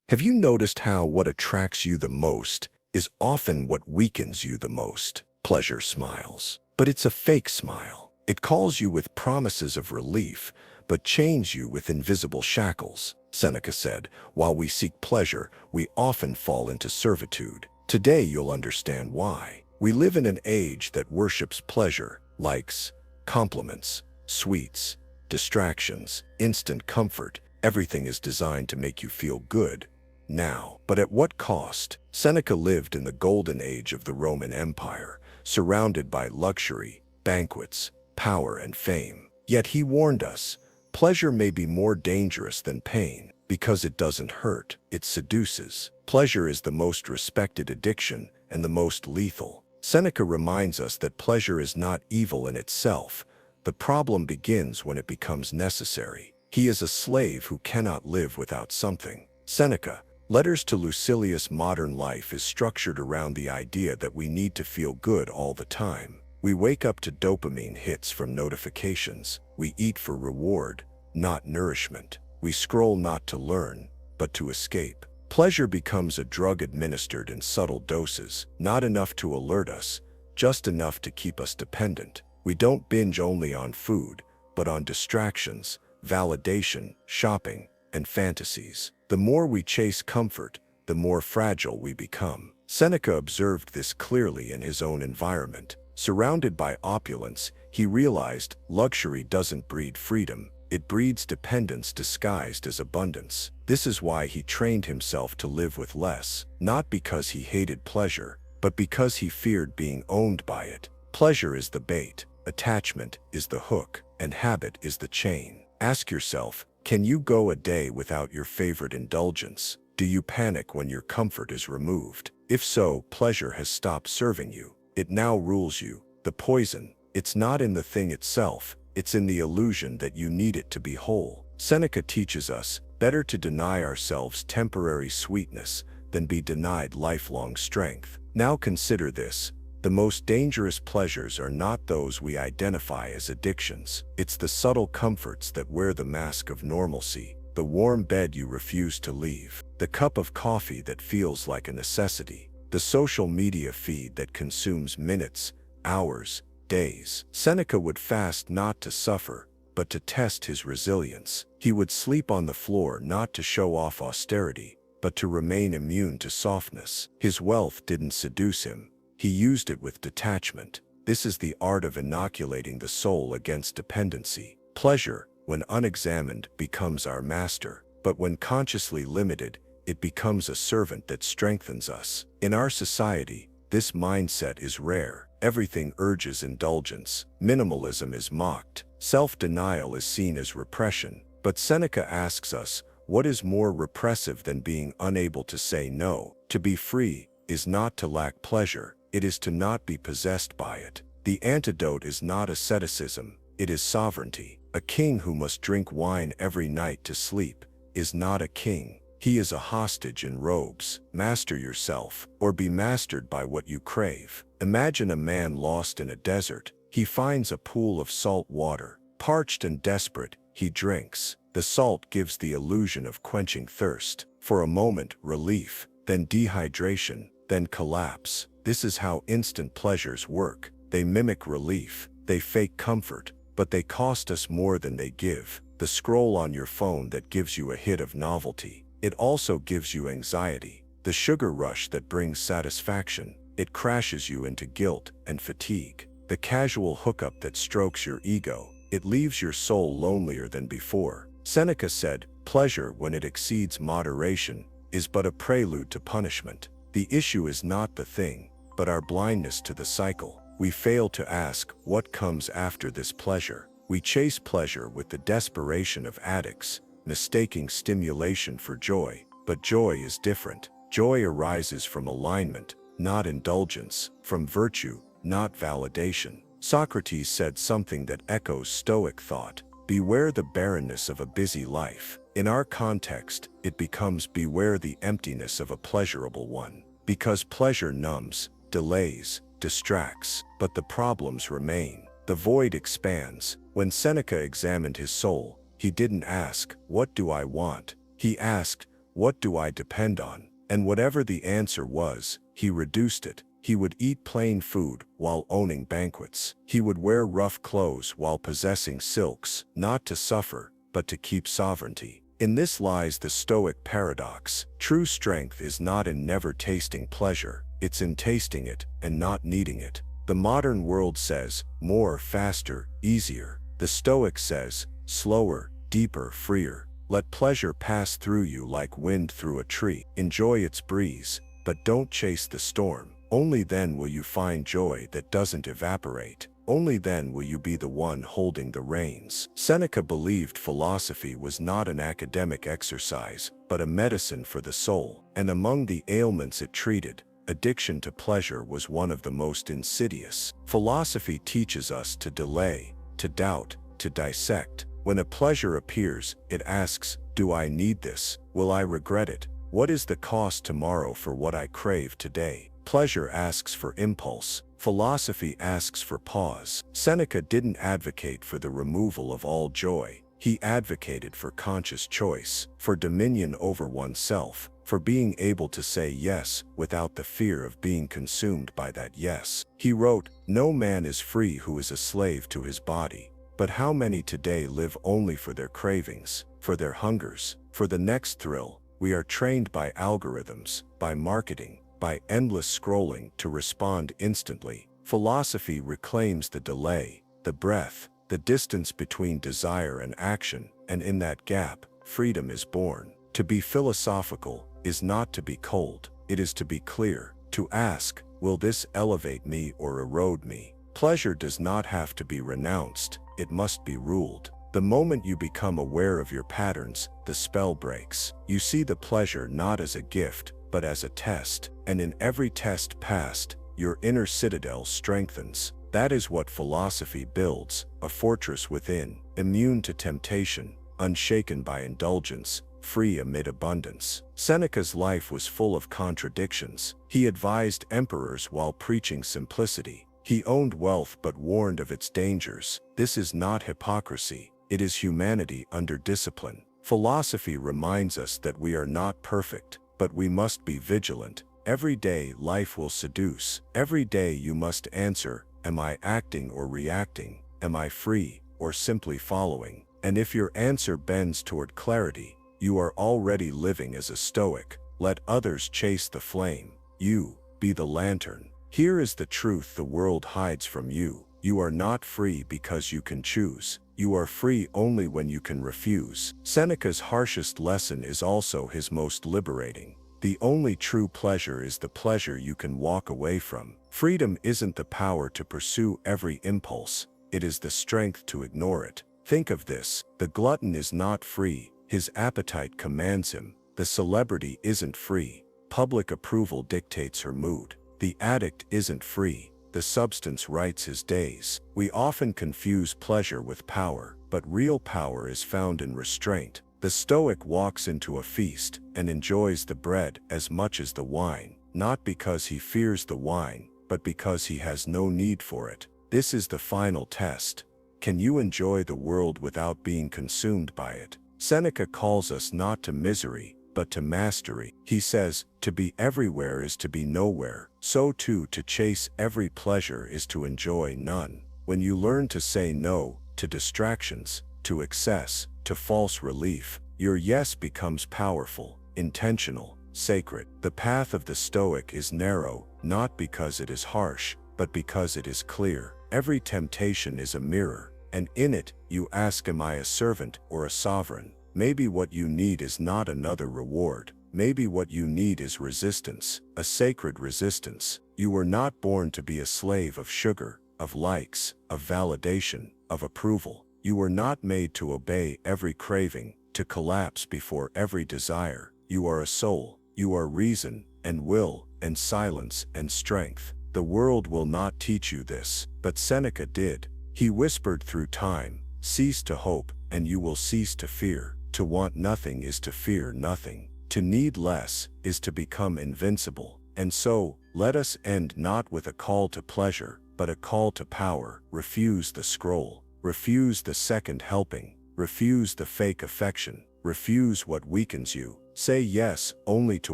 Have you noticed how what attracts you the most is often what weakens you the most? Pleasure smiles. But it's a fake smile. It calls you with promises of relief, but chains you with invisible shackles. Seneca said, "While we seek pleasure, we often fall into servitude." Today you'll understand why. We live in an age that worships pleasure, likes, compliments, sweets, distractions, instant comfort. Everything is designed to make you feel good now. But at what cost? Seneca lived in the golden age of the Roman Empire, surrounded by luxury, banquets, power, and fame. Yet he warned us, pleasure may be more dangerous than pain, because it doesn't hurt, it seduces. Pleasure is the most respected addiction and the most lethal. Seneca reminds us that pleasure is not evil in itself. The problem begins when it becomes necessary. He is a slave who cannot live without something. Seneca, Letters to Lucilius. Modern life is structured around the idea that we need to feel good all the time. We wake up to dopamine hits from notifications. We eat for reward, not nourishment. We scroll not to learn, but to escape. Pleasure becomes a drug administered in subtle doses, not enough to alert us, just enough to keep us dependent. We don't binge only on food, but on distractions, validation, shopping, and fantasies. The more we chase comfort, the more fragile we become. Seneca observed this clearly in his own environment. Surrounded by opulence, he realized luxury doesn't breed freedom, it breeds dependence disguised as abundance. This is why he trained himself to live with less, not because he hated pleasure, but because he feared being owned by it. Pleasure is the bait, attachment is the hook, and habit is the chain. Ask yourself, can you go a day without your favorite indulgence? Do you panic when your comfort is removed? If so, pleasure has stopped serving you. It now rules you. The poison, it's not in the thing itself, it's in the illusion that you need it to be whole. Seneca teaches us, better to deny ourselves temporary sweetness than be denied lifelong strength. Now consider this. The most dangerous pleasures are not those we identify as addictions. It's the subtle comforts that wear the mask of normalcy, the warm bed you refuse to leave, the cup of coffee that feels like a necessity, the social media feed that consumes minutes, hours, days. Seneca would fast not to suffer, but to test his resilience. He would sleep on the floor not to show off austerity, but to remain immune to softness. His wealth didn't seduce him. He used it with detachment. This is the art of inoculating the soul against dependency. Pleasure, when unexamined, becomes our master, but when consciously limited, it becomes a servant that strengthens us. In our society, this mindset is rare. Everything urges indulgence. Minimalism is mocked. Self-denial is seen as repression. But Seneca asks us, what is more repressive than being unable to say no? To be free is not to lack pleasure. It is to not be possessed by it. The antidote is not asceticism, it is sovereignty. A king who must drink wine every night to sleep is not a king. He is a hostage in robes. Master yourself, or be mastered by what you crave. Imagine a man lost in a desert. He finds a pool of salt water. Parched and desperate, he drinks. The salt gives the illusion of quenching thirst. For a moment, relief, then dehydration, then collapse. This is how instant pleasures work. They mimic relief, they fake comfort, but they cost us more than they give. The scroll on your phone that gives you a hit of novelty, it also gives you anxiety. The sugar rush that brings satisfaction, it crashes you into guilt and fatigue. The casual hookup that strokes your ego, it leaves your soul lonelier than before. Seneca said, pleasure, when it exceeds moderation, is but a prelude to punishment. The issue is not the thing, but our blindness to the cycle. We fail to ask, what comes after this pleasure? We chase pleasure with the desperation of addicts, mistaking stimulation for joy. But joy is different. Joy arises from alignment, not indulgence, from virtue, not validation. Socrates said something that echoes Stoic thought. Beware the barrenness of a busy life. In our context, it becomes beware the emptiness of a pleasurable one. Because pleasure numbs, delays, distracts, but the problems remain. The void expands. When Seneca examined his soul, he didn't ask, what do I want? He asked, What do I depend on? And whatever the answer was, he reduced it. He would eat plain food while owning banquets. He would wear rough clothes while possessing silks, not to suffer, but to keep sovereignty. In this lies the Stoic paradox. True strength is not in never tasting pleasure, it's in tasting it and not needing it. The modern world says, more, faster, easier. The Stoic says, slower, deeper, freer. Let pleasure pass through you like wind through a tree. Enjoy its breeze, but don't chase the storm. Only then will you find joy that doesn't evaporate. Only then will you be the one holding the reins. Seneca believed philosophy was not an academic exercise, but a medicine for the soul. And among the ailments it treated, addiction to pleasure was one of the most insidious. Philosophy teaches us to delay, to doubt, to dissect. When a pleasure appears, it asks, do I need this? Will I regret it? What is the cost tomorrow for what I crave today? Pleasure asks for impulse. Philosophy asks for pause. Seneca didn't advocate for the removal of all joy. He advocated for conscious choice, for dominion over oneself, for being able to say yes without the fear of being consumed by that yes. He wrote, "No man is free who is a slave to his body. But how many today live only for their cravings, for their hungers, for the next thrill? We are trained by algorithms, by marketing, by endless scrolling to respond instantly." Philosophy reclaims the delay, the breath, the distance between desire and action, and in that gap, freedom is born. To be philosophical is not to be cold, it is to be clear, to ask, will this elevate me or erode me? Pleasure does not have to be renounced, it must be ruled. The moment you become aware of your patterns, the spell breaks. You see the pleasure not as a gift, but as a test, and in every test passed, your inner citadel strengthens. That is what philosophy builds, a fortress within, immune to temptation, unshaken by indulgence, free amid abundance. Seneca's life was full of contradictions. He advised emperors while preaching simplicity. He owned wealth but warned of its dangers. This is not hypocrisy, it is humanity under discipline. Philosophy reminds us that we are not perfect, but we must be vigilant. Every day life will seduce. Every day you must answer, am I acting or reacting? Am I free or simply following? And if your answer bends toward clarity, you are already living as a Stoic. Let others chase the flame. You, be the lantern. Here is the truth the world hides from you. You are not free because you can choose. You are free only when you can refuse. Seneca's harshest lesson is also his most liberating. The only true pleasure is the pleasure you can walk away from. Freedom isn't the power to pursue every impulse, it is the strength to ignore it. Think of this, the glutton is not free, his appetite commands him. The celebrity isn't free, public approval dictates her mood. The addict isn't free, the substance writes his days. We often confuse pleasure with power, but real power is found in restraint. The Stoic walks into a feast and enjoys the bread as much as the wine, not because he fears the wine, but because he has no need for it. This is the final test. Can you enjoy the world without being consumed by it? Seneca calls us not to misery, but to mastery. He says, to be everywhere is to be nowhere. So too, to chase every pleasure is to enjoy none. When you learn to say no to distractions, to excess, to false relief, your yes becomes powerful, intentional, sacred. The path of the Stoic is narrow, not because it is harsh, but because it is clear. Every temptation is a mirror, and in it, you ask, am I a servant or a sovereign? Maybe what you need is not another reward. Maybe what you need is resistance, a sacred resistance. You were not born to be a slave of sugar, of likes, of validation, of approval. You were not made to obey every craving, to collapse before every desire. You are a soul. You are reason, and will, and silence, and strength. The world will not teach you this, but Seneca did. He whispered through time, cease to hope, and you will cease to fear. To want nothing is to fear nothing. To need less is to become invincible. And so, let us end not with a call to pleasure, but a call to power. Refuse the scroll. Refuse the second helping. Refuse the fake affection. Refuse what weakens you. Say yes only to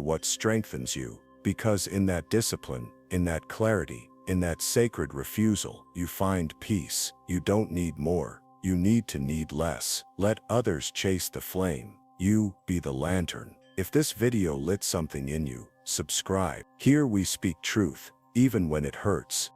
what strengthens you, because in that discipline, in that clarity, in that sacred refusal, you find peace. You don't need more. You need less. Let others chase the flame. You be the lantern. If this video lit something in you, subscribe. Here we speak truth, even when it hurts.